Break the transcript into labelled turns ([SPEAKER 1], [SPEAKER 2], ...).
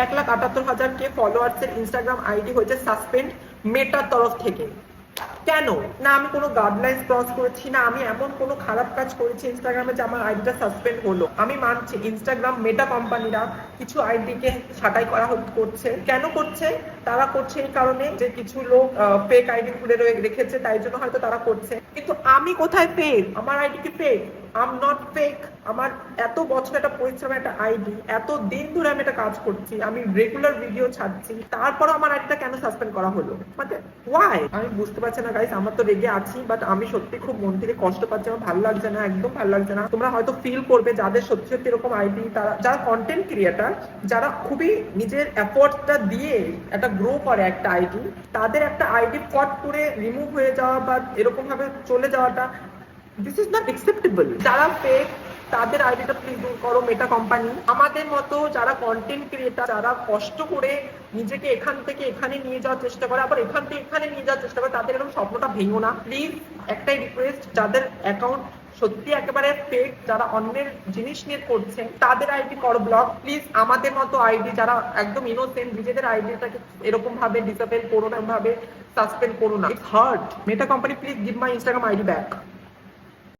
[SPEAKER 1] 1,78,000 কে ফলোয়ার্সের Instagram ID হয়েছে suspend মেটার তরফ থেকে। কেন? না আমি কোনো গাইডলাইন্স ক্রস করেছি, না আমি এমন কোনো খারাপ কাজ করেছি ইনস্টাগ্রামে যে আমার আইডিটা সাসপেন্ড হলো। আমি মানছি ইনস্টাগ্রাম মেটা কোম্পানিরা কিছু আইডিকে ছাঁটাই করা করছে। কেন করছে? তারা করছে এই কারণে যে কিছু লোক ফেক আইডি খুলে রেখেছে, তাই জন্য হয়তো তারা করছে। কিন্তু আমি কোথায় ফেক? আমার আইডি কি fake? I am not fake. আমার এত বছর একটা পরিশ্রমের একটা আইডি, এত দিন ধরে আমি একটা কাজ করছি, আমি রেগুলার ভিডিও ছাড়ছি, তারপরে আমার আইডিটা কেন সাসপেন্ড করা হলো? মানে ওয়াই? আমি বুঝতে পারছি না গাইস। আমরা তো রেগে আছি, বাট আমি সত্যি খুব মন থেকে কষ্ট পাচ্ছি। আমার ভালো লাগছে না, একদম ভালো লাগছে না। তোমরা হয়তো ফিল করবে যাদের সত্যি সত্যি এরকম আইডি, তারা যারা কন্টেন্ট ক্রিয়েটার, যারা খুবই নিজের এফোর্টটা দিয়ে একটা গ্রো করে একটা আইডি, তাদের একটা আইডি ফট করে রিমুভ হয়ে যাওয়া বা এরকম ভাবে চলে যাওয়াটা, দিস ইজ নট অ্যাকসেপ্টেবল। যারা ফেক তাদের আইডিটা প্লিজ দূর করো মেটা কোম্পানি। আমাদের মতো যারা কন্টেন্ট ক্রিয়েটার, যারা কষ্ট করে নিজেকে এখান থেকে এখানে নিয়ে যাওয়ার চেষ্টা করে, আবার এখান থেকে এখানে নিয়ে যাওয়ার চেষ্টা করে, তাদের এরকম স্বপ্নটা ভেঙো না প্লিজ। একটাই রিকোয়েস্ট, যাদের অ্যাকাউন্ট সত্যি একেবারে ফেক, যারা অন্যের জিনিস নিয়ে করছে, তাদের আইডি করো ব্লক প্লিজ। আমাদের মতো আইডি যারা একদম ইনোসেন্ট, নিজেদের আইডিটাকে এরকম ভাবে ডিসেবল করো না, ভাবে সাসপেন্ড করো না। It's heart. Meta company please give my Instagram ID back.